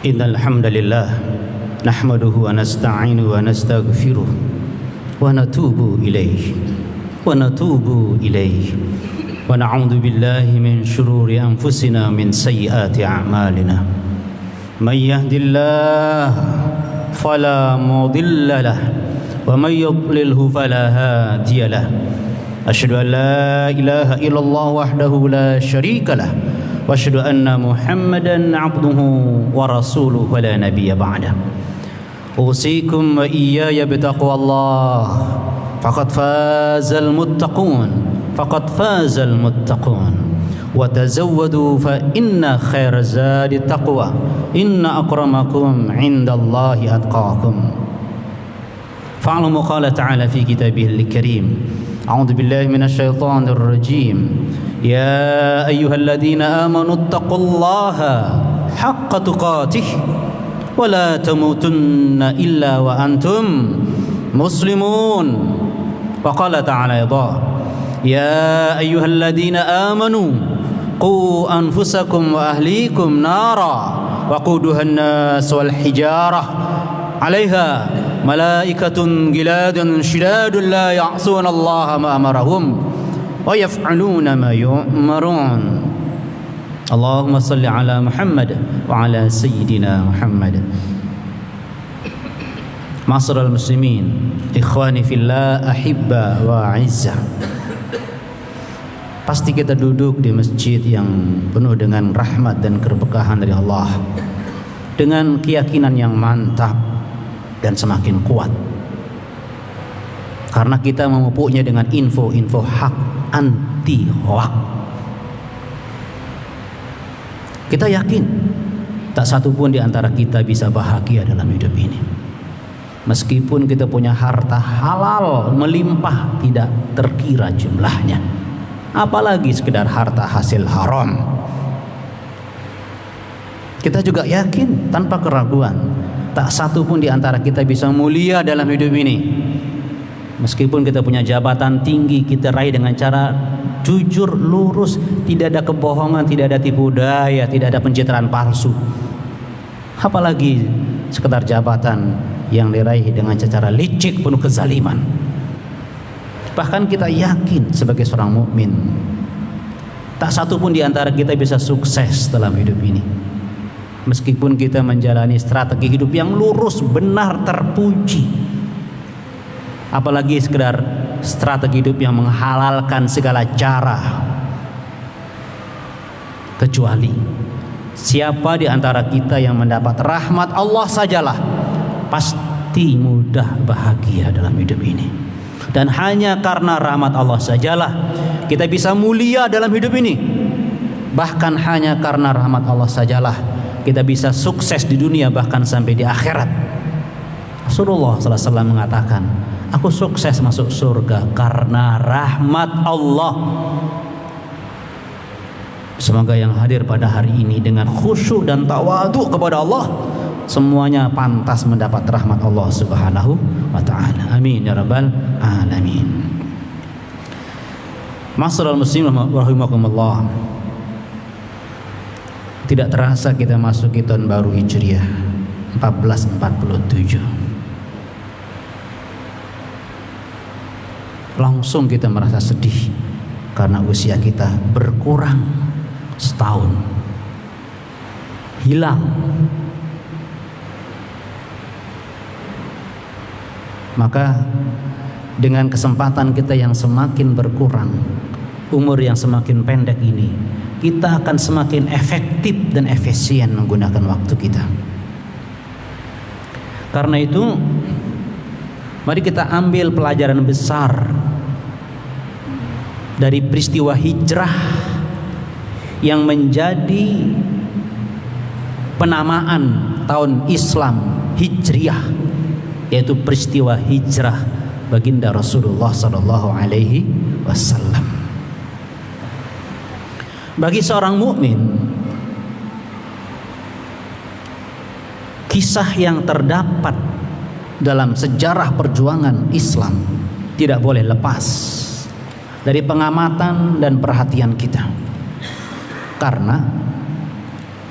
Innal hamdalillah nahmaduhu wa nasta'inuhu wa nastaghfiruh wa natubu ilaihi wa na'udzu billahi min shururi anfusina min sayyiati a'malina may yahdihillahu fala mudilla lahu wa may yudlilhu fala hadiya lahu asyhadu an la ilaha illallah wahdahu la syarika lahu وأشهد أن محمدا عبده ورسوله ولا نبي بعده أوصيكم وإياي بتقوى الله فقد فاز المتقون وتزودوا فإن خير الزاد التقوى إن أكرمكم عند الله أتقاكم فاعلموا قال تعالى في كتابه الكريم أعوذ بالله من الشيطان الرجيم يا أيها الذين آمنوا اتقوا الله حق تقاته ولا تموتن إلا وأنتم مسلمون وقال تعالى أيضا يا أيها الذين آمنوا قوا أنفسكم وأهليكم نارا وقودها الناس والحجارة عليها ملائكة غلاد شداد لا يعصون الله ما أمرهم ويفعلون ما يؤمرون اللهم صل على محمد وعلى سيدنا محمد معاشر المسلمين إخواني في الله أحبة وأعزة. Pasti kita duduk di masjid yang penuh dengan rahmat dan keberkahan dari Allah, dengan keyakinan yang mantap dan semakin kuat, karena kita memupuknya dengan info-info hak, anti hoak. Kita yakin tak satu pun di antara kita bisa bahagia dalam hidup ini, meskipun kita punya harta halal melimpah tidak terkira jumlahnya, apalagi sekedar harta hasil haram. Kita juga yakin tanpa keraguan tak satu pun di antara kita bisa mulia dalam hidup ini, meskipun kita punya jabatan tinggi, kita raih dengan cara jujur, lurus, tidak ada kebohongan, tidak ada tipu daya, tidak ada pencitraan palsu. Apalagi sekedar jabatan yang diraih dengan cara licik penuh kezaliman. Bahkan kita yakin sebagai seorang mukmin, tak satu pun di antara kita bisa sukses dalam hidup ini, meskipun kita menjalani strategi hidup yang lurus, benar, terpuji. Apalagi sekedar strategi hidup yang menghalalkan segala cara. Kecuali siapa di antara kita yang mendapat rahmat Allah sajalah pasti mudah bahagia dalam hidup ini. Dan hanya karena rahmat Allah sajalah kita bisa mulia dalam hidup ini. Bahkan hanya karena rahmat Allah sajalah kita bisa sukses di dunia, bahkan sampai di akhirat. Rasulullah SAW mengatakan, aku sukses masuk surga karena rahmat Allah. Semoga yang hadir pada hari ini dengan khusyuk dan tawadhu kepada Allah, semuanya pantas mendapat rahmat Allah Subhanahu wa ta'ala. Amin ya rabbal alamin. Ma'asyiral muslimin rahimakumullah. Tidak terasa kita masuk ke tahun baru Hijriah 1447. Langsung kita merasa sedih karena usia kita berkurang setahun, hilang. Maka dengan kesempatan kita yang semakin berkurang, umur yang semakin pendek ini, kita akan semakin efektif dan efisien menggunakan waktu kita. Karena itu, mari kita ambil pelajaran besar dari peristiwa hijrah yang menjadi penamaan tahun Islam Hijriah, yaitu peristiwa hijrah baginda Rasulullah sallallahu alaihi wasallam. Bagi seorang mukmin, kisah yang terdapat dalam sejarah perjuangan Islam tidak boleh lepas dari pengamatan dan perhatian kita, karena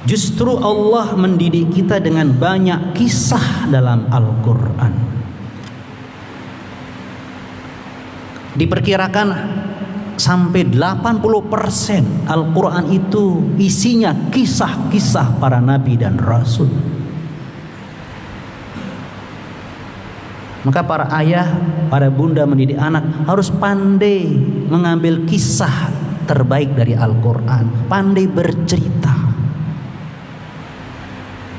Justru Allah mendidik kita dengan banyak kisah dalam Al-Quran. Diperkirakan sampai 80% Al-Quran itu isinya kisah-kisah para nabi dan rasul. Maka para ayah, para bunda mendidik anak harus pandai mengambil kisah terbaik dari Al-Quran, pandai bercerita,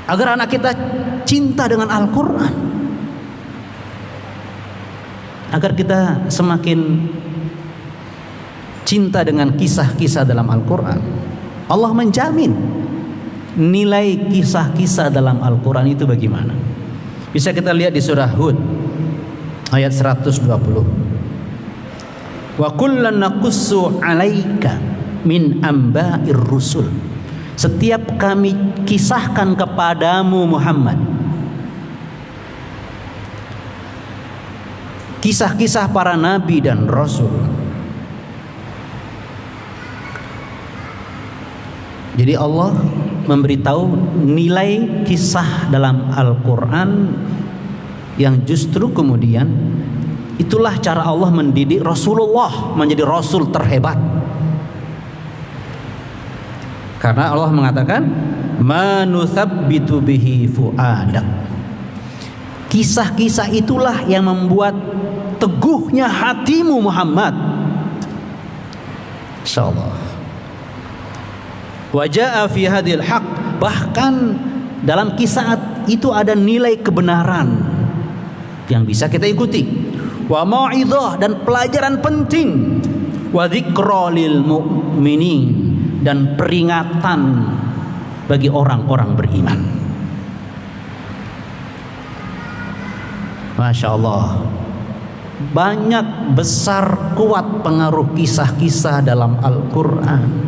agar anak kita cinta dengan Al-Quran, agar kita semakin cinta dengan kisah-kisah dalam Al-Quran. Allah menjamin nilai kisah-kisah dalam Al-Quran itu bagaimana. Bisa kita lihat di surah Hud ayat 120. Wa kullan naqussu 'alaika min amba'ir rusul. Setiap kami kisahkan kepadamu Muhammad kisah-kisah para nabi dan rasul. Jadi Allah memberitahu nilai kisah dalam Al-Quran yang justru kemudian itulah cara Allah mendidik Rasulullah menjadi Rasul terhebat. Karena Allah mengatakan ma nuthabbitu bihi fuadak. Kisah-kisah itulah yang membuat teguhnya hatimu Muhammad. Insyaallah. Wa jaa fi hadhil haq, bahkan dalam kisah itu ada nilai kebenaran yang bisa kita ikuti. Wa mau'izah, dan pelajaran penting. Wa dzikra lil mu'minin, dan peringatan bagi orang-orang beriman. Masya Allah, banyak besar kuat pengaruh kisah-kisah dalam Al-Quran.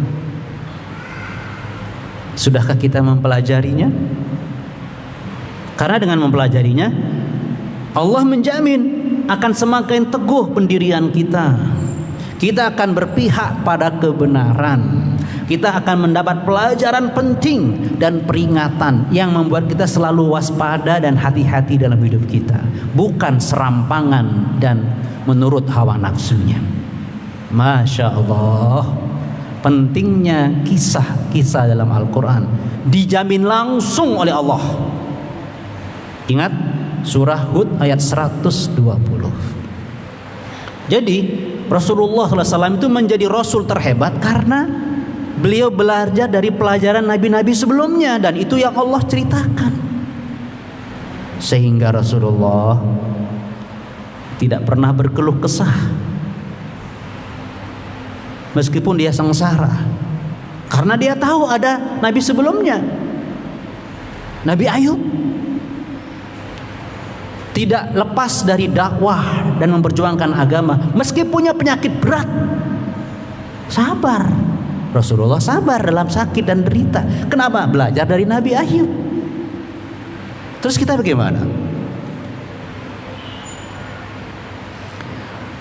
Sudahkah kita mempelajarinya? Karena dengan mempelajarinya Allah menjamin akan semakin teguh pendirian kita. Kita akan berpihak pada kebenaran. Kita akan mendapat pelajaran penting dan peringatan yang membuat kita selalu waspada dan hati-hati dalam hidup kita, bukan serampangan dan menurut hawa nafsunya. Masya Allah, pentingnya kisah-kisah dalam Al-Quran dijamin langsung oleh Allah. Ingat surah Hud ayat 120. Jadi Rasulullah SAW itu menjadi Rasul terhebat karena beliau belajar dari pelajaran nabi-nabi sebelumnya, dan itu yang Allah ceritakan. Sehingga Rasulullah tidak pernah berkeluh kesah meskipun dia sengsara, karena dia tahu ada nabi sebelumnya. Nabi Ayub tidak lepas dari dakwah dan memperjuangkan agama meski punya penyakit berat. Sabar. Rasulullah sabar dalam sakit dan derita. Kenapa? Belajar dari Nabi Ayub. Terus kita bagaimana?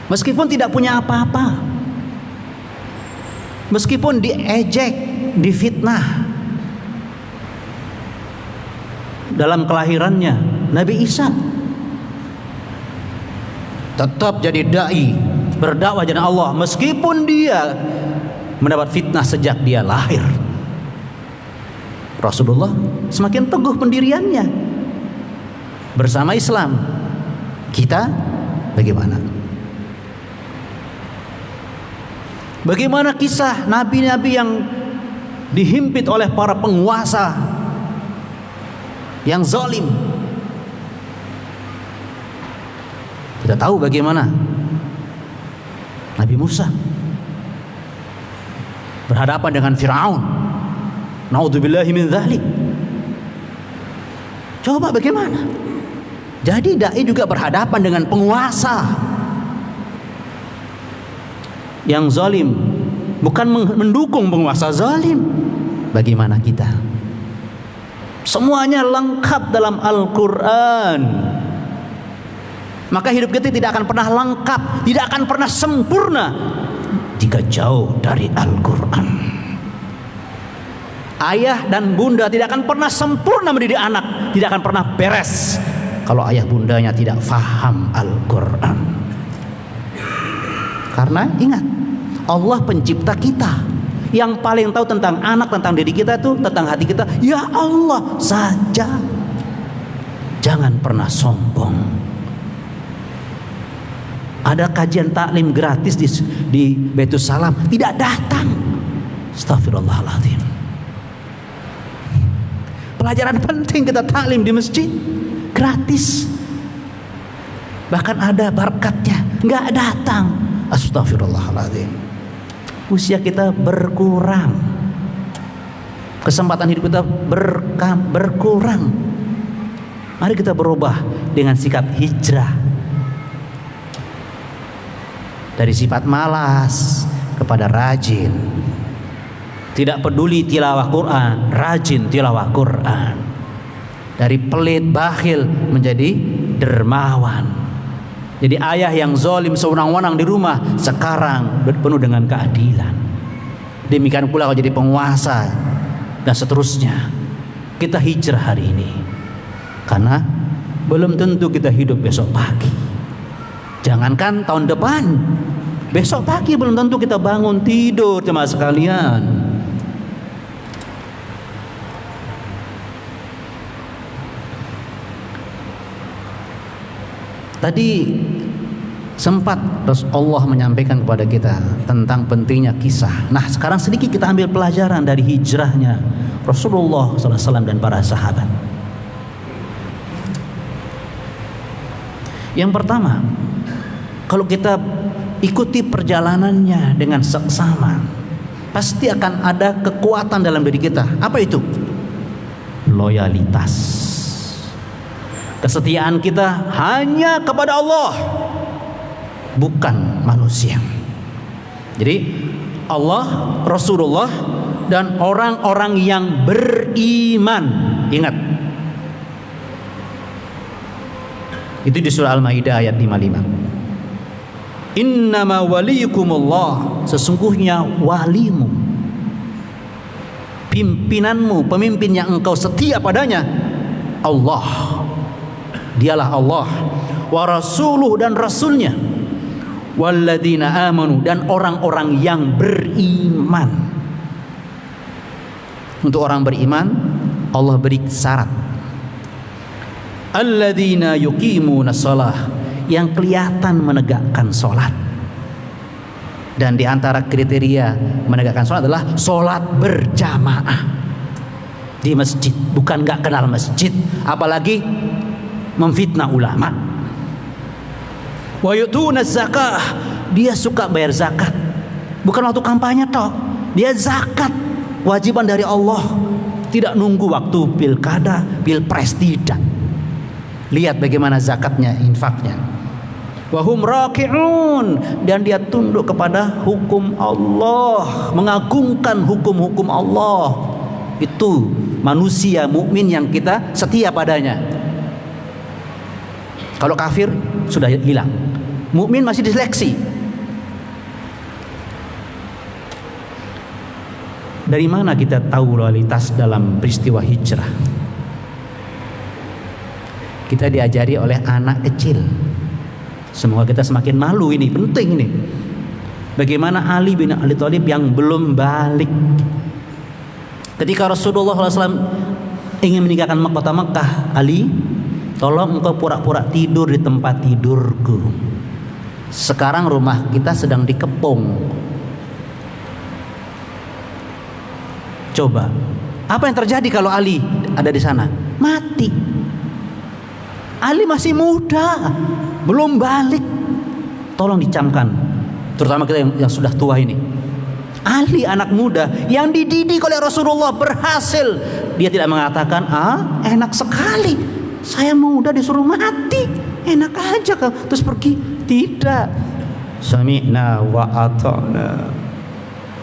Meskipun tidak punya apa-apa, meskipun diejek, difitnah dalam kelahirannya, Nabi Isa tetap jadi dai, berdakwah jalan Allah meskipun dia mendapat fitnah sejak dia lahir. Rasulullah semakin teguh pendiriannya bersama Islam. Kita bagaimana? Bagaimana kisah nabi-nabi yang dihimpit oleh para penguasa yang zalim? Kita tahu bagaimana Nabi Musa berhadapan dengan Firaun. Naudzubillahi min dzalik. Coba bagaimana? Jadi dai juga berhadapan dengan penguasa yang zalim, bukan mendukung penguasa zalim. Bagaimana kita? Semuanya lengkap dalam Al-Quran. Maka hidup kita tidak akan pernah lengkap, tidak akan pernah sempurna jika jauh dari Al-Quran. Ayah dan bunda tidak akan pernah sempurna mendidik anak, tidak akan pernah beres kalau ayah bundanya tidak faham Al-Quran. Karena ingat, Allah pencipta kita, yang paling tahu tentang anak, tentang diri kita itu, tentang hati kita, ya Allah saja. Jangan pernah sombong. Ada kajian taklim gratis di Baitus Salam, tidak datang. Astagfirullahaladzim. Pelajaran penting kita taklim di masjid, gratis. Bahkan ada berkatnya, nggak datang. Astagfirullahaladzim. Usia kita berkurang, kesempatan hidup kita berkurang. Mari kita berubah dengan sikap hijrah, dari sifat malas kepada rajin. Tidak peduli tilawah Quran, rajin tilawah Quran. Dari pelit, bakhil menjadi dermawan. Jadi ayah yang zalim sewenang-wenang di rumah sekarang penuh dengan keadilan. Demikian pula kalau jadi penguasa dan seterusnya. Kita hijrah hari ini, karena belum tentu kita hidup besok pagi. Jangankan tahun depan, besok pagi belum tentu kita bangun tidur, jemaah sekalian. Tadi sempat Allah menyampaikan kepada kita tentang pentingnya kisah. Nah, sekarang sedikit kita ambil pelajaran dari hijrahnya Rasulullah SAW dan para sahabat. Yang pertama, kalau kita ikuti perjalanannya dengan seksama, pasti akan ada kekuatan dalam diri kita. Apa itu? Loyalitas. Kesetiaan kita hanya kepada Allah, bukan manusia. Jadi Allah, Rasulullah, dan orang-orang yang beriman. Ingat, itu di surah Al-Maidah ayat 55. Innama waliyukumullah, sesungguhnya walimu, pimpinanmu, pemimpin yang engkau setia padanya, Allah. Dialah Allah. Wa rasuluh, dan rasulnya. Walladzina amanu, dan orang-orang yang beriman. Untuk orang beriman, Allah beri syarat. Alladzina yuqimuna shalah, yang kelihatan menegakkan sholat. Dan di antara kriteria menegakkan sholat adalah sholat berjamaah di masjid, bukan nggak kenal masjid, apalagi memfitnah ulama. Wa yu'tuna zakah, dia suka bayar zakat, bukan waktu kampanye toh, dia zakat wajiban dari Allah, tidak nunggu waktu pilkada, pilpres, tidak. Lihat bagaimana zakatnya, infaknya. Wahum raki'un, dan dia tunduk kepada hukum Allah, mengagungkan hukum-hukum Allah. Itu manusia mukmin yang kita setia padanya. Kalau kafir sudah hilang, mukmin masih diseleksi. Dari mana kita tahu loyalitas dalam peristiwa hijrah? Kita diajari oleh anak kecil. Semoga kita semakin malu, ini penting ini. Bagaimana Ali bin Abi Thalib yang belum balik, ketika Rasulullah SAW ingin meninggalkan kota Mekah, Ali, tolong engkau pura-pura tidur di tempat tidurku. Sekarang rumah kita sedang dikepung. Coba, apa yang terjadi kalau Ali ada di sana? Mati. Ali masih muda, belum balik. Tolong dicamkan, terutama kita yang sudah tua ini. Ali anak muda yang dididik oleh Rasulullah berhasil. Dia tidak mengatakan, enak sekali, saya muda disuruh mati, enak aja kan, terus pergi. Tidak. Sami'na wa ata'na.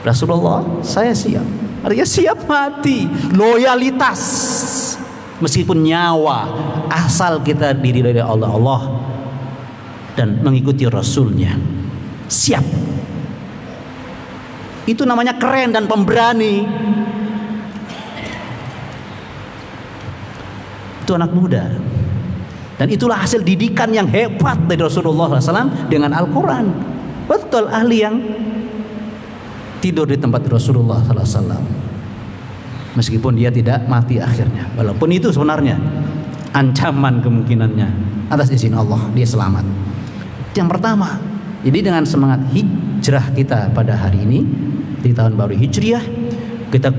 Rasulullah, saya siap. Artinya siap mati. Loyalitas, meskipun nyawa, asal kita diridhoi oleh Allah dan mengikuti Rasulnya. Siap. Itu namanya keren dan pemberani. itu anak muda. Dan itulah hasil didikan yang hebat dari Rasulullah SAW dengan Al-Quran. Betul, ahli yang tidur di tempat Rasulullah SAW, meskipun dia tidak mati akhirnya. Walaupun itu sebenarnya ancaman kemungkinannya, atas izin Allah dia selamat. Yang pertama, jadi dengan semangat hijrah kita pada hari ini di tahun baru Hijriah, kita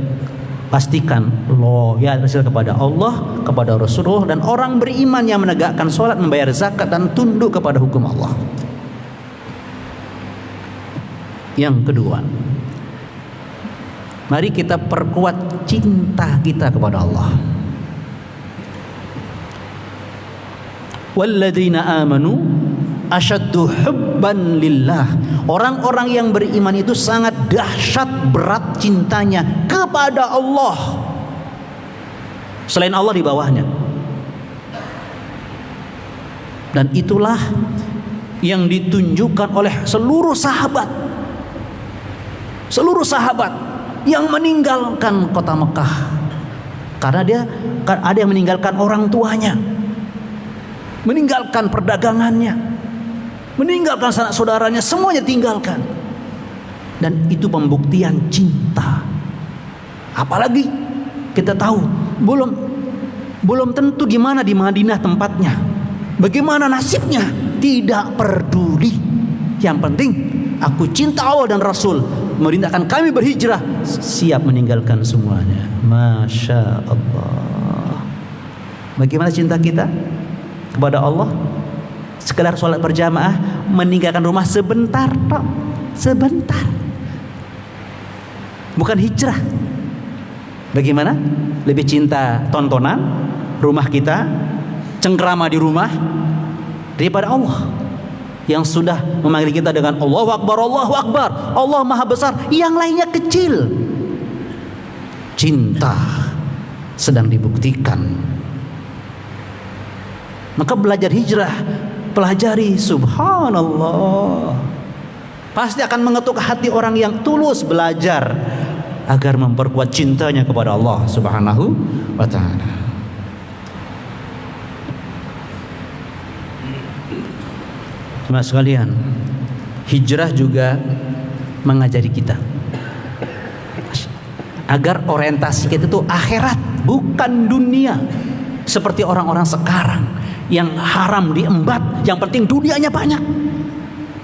pastikan loyal kepada Allah, kepada Rasulullah, dan orang beriman yang menegakkan sholat, membayar zakat, dan tunduk kepada hukum Allah. Yang kedua, mari kita perkuat cinta kita kepada Allah. Walladzina amanu asyaddu hubban lillah. Orang-orang yang beriman itu sangat dahsyat berat cintanya kepada Allah. Selain Allah di bawahnya. Dan itulah yang ditunjukkan oleh seluruh sahabat. Seluruh sahabat yang meninggalkan kota Mekah. Karena ada yang meninggalkan orang tuanya, meninggalkan perdagangannya, meninggalkan sanak saudaranya, semuanya tinggalkan. Dan itu pembuktian cinta. Apalagi kita tahu belum tentu di mana di Madinah tempatnya, bagaimana nasibnya, tidak peduli. Yang penting aku cinta Allah dan Rasul, merintahkan kami berhijrah, siap meninggalkan semuanya. Masya Allah. Bagaimana cinta kita kepada Allah? Sekedar sholat berjamaah, meninggalkan rumah sebentar, Pak. Sebentar. Bukan hijrah. Bagaimana? Lebih cinta tontonan rumah kita, cengkrama di rumah, daripada Allah yang sudah memanggil kita dengan Allahu Akbar, Allahu Akbar, Allah Maha Besar, yang lainnya kecil. Cinta sedang dibuktikan. Maka belajar hijrah, pelajari, subhanallah, pasti akan mengetuk hati orang yang tulus belajar agar memperkuat cintanya kepada Allah Subhanahu wa ta'ala. Teman sekalian, hijrah juga mengajari kita agar orientasi kita itu akhirat, bukan dunia. Seperti orang-orang sekarang yang haram diembat, yang penting dunianya banyak.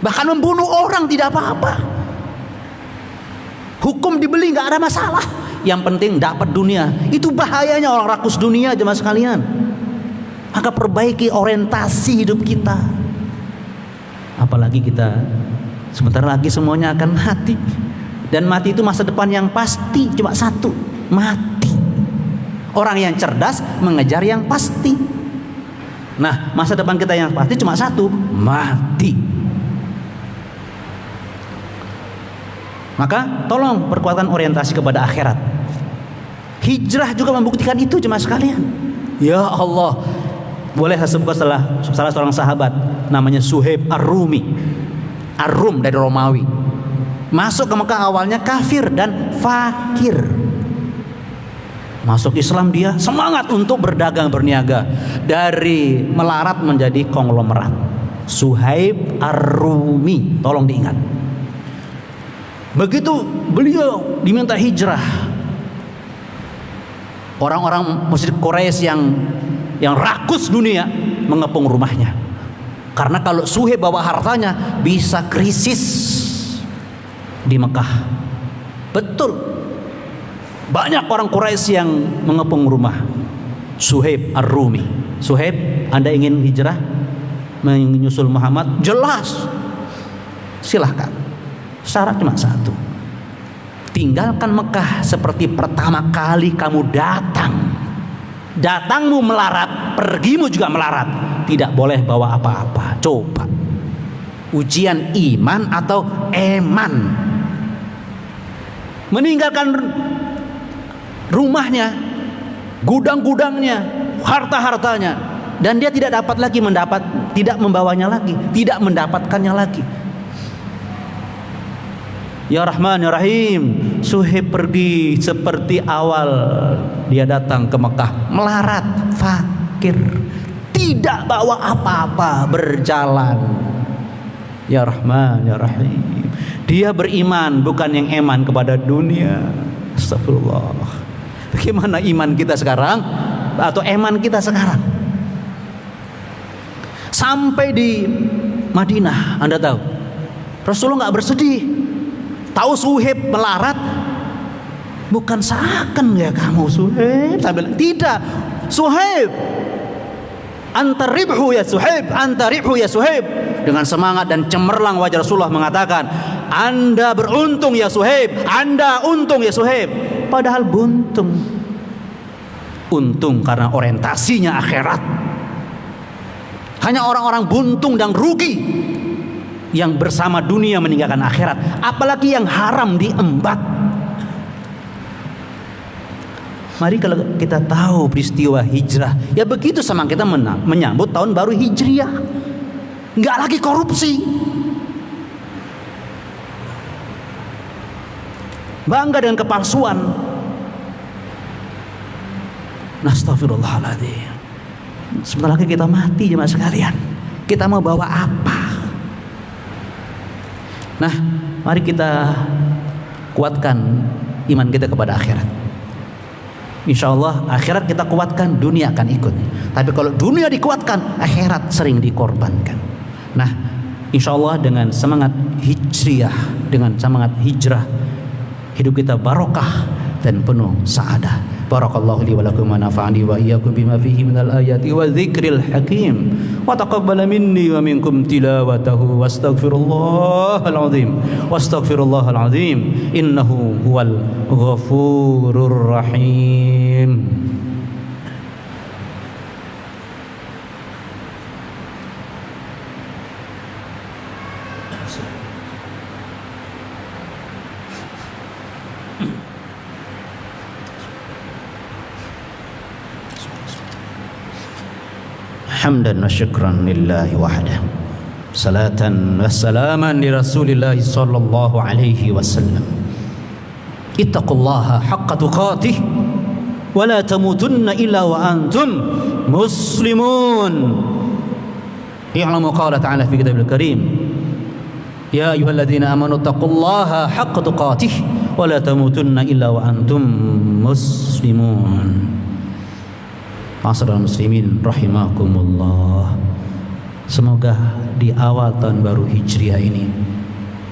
Bahkan membunuh orang tidak apa-apa. Hukum dibeli nggak ada masalah. Yang penting dapat dunia. Itu bahayanya orang rakus dunia, jemaah sekalian. Maka perbaiki orientasi hidup kita. Apalagi kita sebentar lagi semuanya akan mati. Dan mati itu masa depan yang pasti cuma satu, mati. Orang yang cerdas mengejar yang pasti. Nah, masa depan kita yang pasti cuma satu, mati. Maka tolong perkuatkan orientasi kepada akhirat. Hijrah juga membuktikan itu, jemaah sekalian. Ya Allah, boleh saya sebutkan salah seorang sahabat namanya Suhaib Ar-Rumi. Ar-Rum dari Romawi. Masuk ke Mekah awalnya kafir dan fakir. Masuk Islam dia semangat untuk berdagang berniaga, dari melarat menjadi konglomerat. Suhaib Ar-Rumi, tolong diingat. Begitu beliau diminta hijrah, orang-orang musyrik Quraisy yang rakus dunia mengepung rumahnya. Karena kalau Suhaib bawa hartanya bisa krisis di Mekah. Betul. Banyak orang Quraisy yang mengepung rumah Suhaib Ar-Rumi. Suhaib, Anda ingin hijrah menyusul Muhammad? Jelas, silahkan. Syarat cuma satu, tinggalkan Mekah seperti pertama kali kamu datang. Datangmu melarat, pergimu juga melarat. Tidak boleh bawa apa-apa. Coba ujian iman atau eman. Meninggalkan rumahnya, gudang-gudangnya, harta-hartanya, dan dia tidak dapat lagi tidak membawanya lagi, tidak mendapatkannya lagi. Ya Rahman ya Rahim, Suhaib pergi seperti awal dia datang ke Mekah, melarat, akhir, tidak bawa apa-apa, berjalan. Ya Rahman, Ya Rahim. Dia beriman, bukan yang eman kepada dunia. Astagfirullah. Bagaimana iman kita sekarang atau eman kita sekarang? Sampai di Madinah, Anda tahu, Rasulullah nggak bersedih. Tahu Suhaib melarat, bukan seakan ya kamu Suhaib, saya bilang tidak. Suhaib, anta ribhu ya Suhaib, anta ribhu ya Suhaib. Dengan semangat dan cemerlang wajah Rasulullah mengatakan, Anda beruntung ya Suhaib, Anda untung ya Suhaib. Padahal buntung. Untung karena orientasinya akhirat. Hanya orang-orang buntung dan rugi yang bersama dunia meninggalkan akhirat, apalagi yang haram diembat. Mari kalau kita tahu peristiwa hijrah, ya begitu sama kita menyambut tahun baru Hijriah. Nggak lagi korupsi, bangga dengan kepalsuan. Astagfirullahaladzim. Sebentar lagi kita mati jemaah sekalian. Kita mau bawa apa? Nah, mari kita kuatkan iman kita kepada akhirat. Insya Allah akhirat kita kuatkan, dunia akan ikut. Tapi kalau dunia dikuatkan, akhirat sering dikorbankan. Nah, insya Allah dengan semangat hijriah, dengan semangat hijrah, hidup kita barokah dan penuh saadah. Barakallahu li wa lakum wa nafa'ani wa iyyakum bima fihi minal ayati wa dzikril hakim. Wa taqabbala minni wa minkum tilawatahu wastaghfirullahal azim. Wastaghfirullahal azim. Innahu huwal ghafurur rahim. Hamdan wa syukran lillahi wahdah. Salatan wa salaman li Rasulillah sallallahu alaihi wasallam. Ittaqullaha haqqa tuqatih wa la tamutunna illa wa antum muslimun. I'lamu qala ta'ala fi kitabil karim. Ya ayyuhalladzina amanu taqullaha haqqa tuqatih wa la tamutunna illa wa antum muslimun. Ma'asyiral muslimin rahimakumullah. Semoga di awal tahun baru Hijriah ini,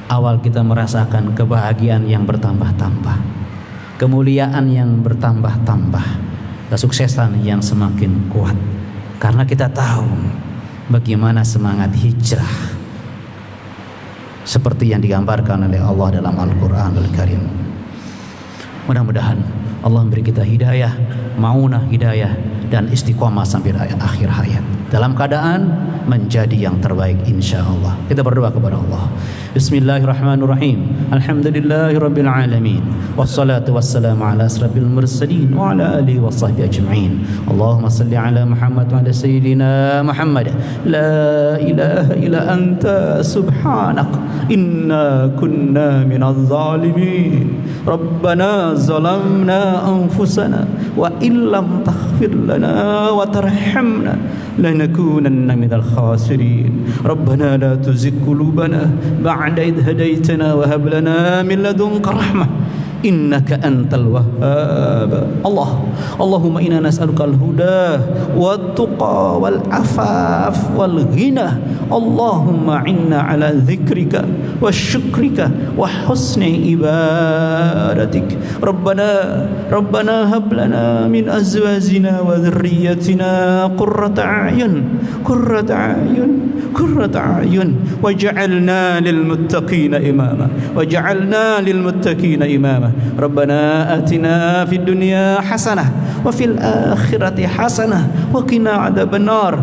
awal kita merasakan kebahagiaan yang bertambah-tambah, kemuliaan yang bertambah-tambah, kesuksesan yang semakin kuat. Karena kita tahu bagaimana semangat hijrah seperti yang digambarkan oleh Allah dalam Al-Qur'anul Karim. Mudah-mudahan Allah memberi kita hidayah, maunah hidayah, dan istiqomah sampai akhir hayat dalam keadaan menjadi yang terbaik insyaallah. Kita berdoa kepada Allah. Bismillahirrahmanirrahim. Alhamdulillahirabbil alamin. Wassalatu wassalamu ala asrafil mursalin wa ala alihi washabbihi ajmain. Allahumma shalli ala Muhammad wa ala sayyidina Muhammad. La ilaha illa anta subhanak inna kunna minadh zalimin. Rabbana zalamna anfusana wa illam taghfir lana wa tarhamna lanakunanna minal khasirin. Rabbana la tuzigh qulubana ba'da idh hadaytana wa hab lana min ladunka rahmah innaka antal wahhab. Allahumma inna nas'aluka al-huda wat-tuqa wal-afaf wal-ghina. Allahumma inna ala dhikrika wa syukrika wa husni ibadatik. Rabbana hab lana min azwajina wa dhurriyyatina qurrata a'yun waj'alna lil muttaqina imama. Rabbana atina fid dunya hasanah wa fil akhirati hasanah wa qina adzabannar.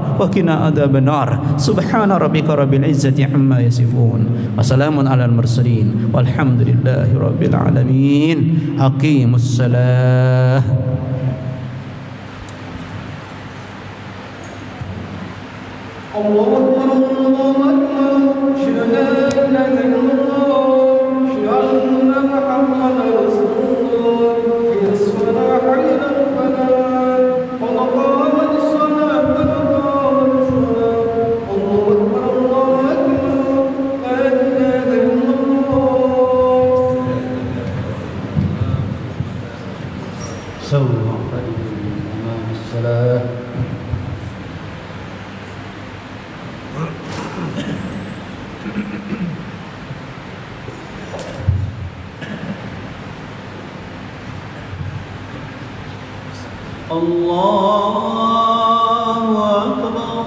Subhana rabbika rabbil izzati amma yasifun wa salamun alal mursalin walhamdulillahi rabbil alamin. Aqimus salah. Allahu akbar, Allahu akbar. Asyhadu an la ilaha illallah, asyhadu anna Muhammadar rasulullah. Hayya 'alas salah, hayya 'alal falah. Qad qamatis salah. سووا معتدلين أمام الصلاة. الله أكبر.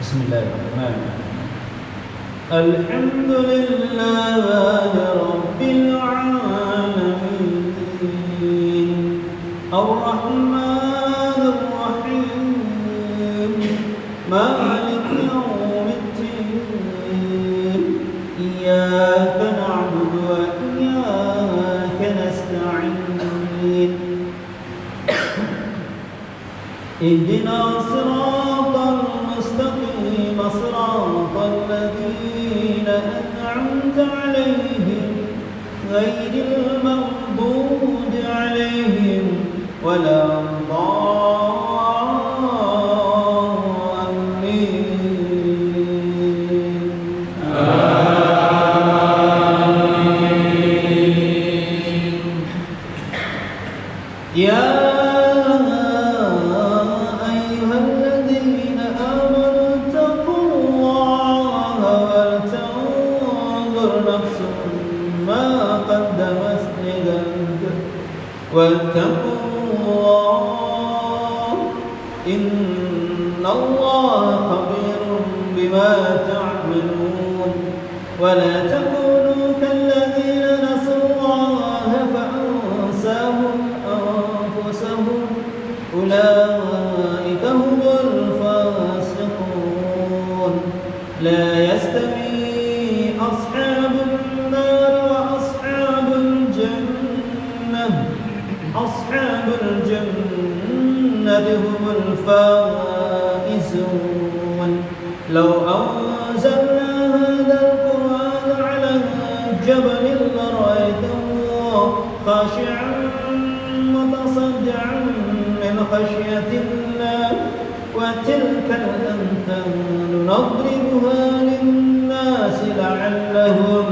بسم الله الرحمن الرحيم. الحمد لله رب العالمين الرحمن الرحيم مالك يوم الدين إياك نعبد وإياك نستعين اهدنا صراط المستقيم صراط الذين أنعمت عليهم غير المغضوب عليهم ولا الضالين. آمين. يا واتقوا الله إن الله خبير بما تعملون ولا تكونوا كالذين نسوا الله فأنساهم أنفسهم أولئك هم الفاسقون. لا يستوي أصحاب النار وأصحاب الجنة أصحاب الجنة هم الفائزون. لو أنزلنا هذا القرآن على جبل لرأيته خاشعا متصدعا من خشية الله وتلك الأمثال نضربها للناس لعلهم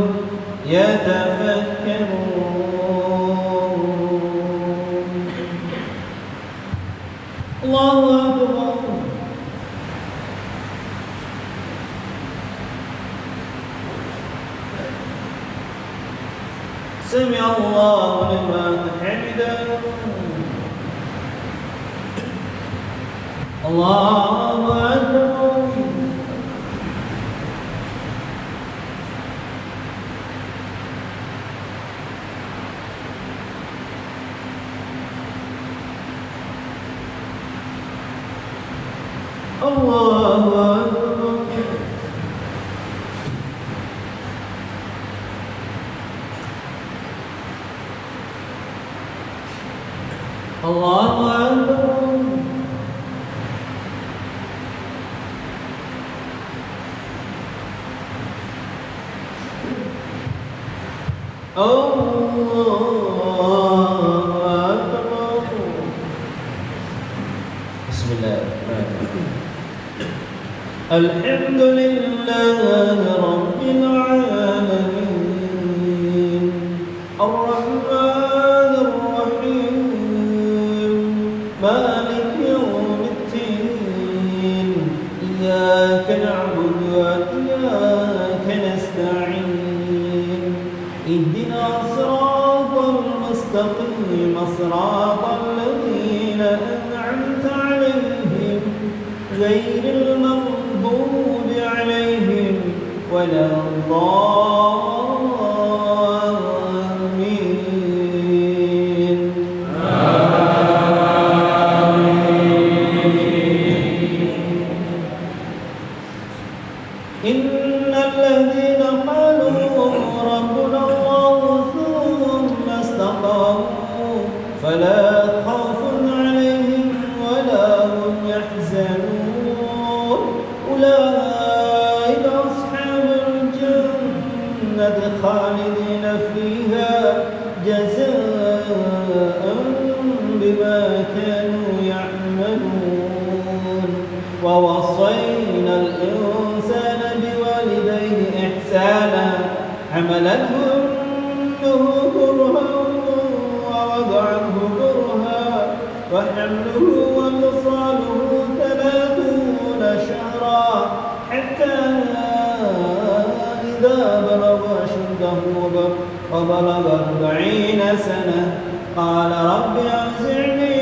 يتفكرون. الله أكبر. سمع الله لمن حمده. الله أكبر. الله أكبر. الله أكبر. الله أكبر. بسم الله الرحمن الرحيم. الحمد لله رب العالمين الرحمن الرحيم مالك يوم الدين إياك نعبد وإياك نستعين اهدنا صراط المستقيم صراط الذين أنعمت عليهم غير المغضوب عليهم ولا الضالين. إن الذين قالوا ربنا الله ثم استقاموا فلا خوف عليهم ولا هم يحزنون أولئك أصحاب الجنة خالدين فيها جزاء بما كانوا يعملون ووصينا الإنسان بوالديه إحسانا حملته أمه كرها ووضعته كرها وحمله وفصاله 30 شهرا حتى إذا بلغ أشده وبلغ 40 سنة قال رب أوزعني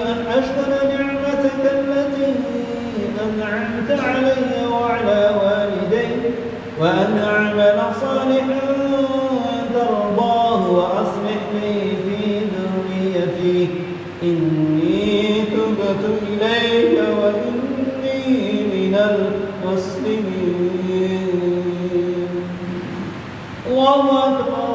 أن أشكر نعمتك التي أنعمت علي وعلى والدي وأن أعمل صالحا ترضاه وأصلح لي في ذريتي إني تبت إليك وإني من المسلمين. الله أكبر.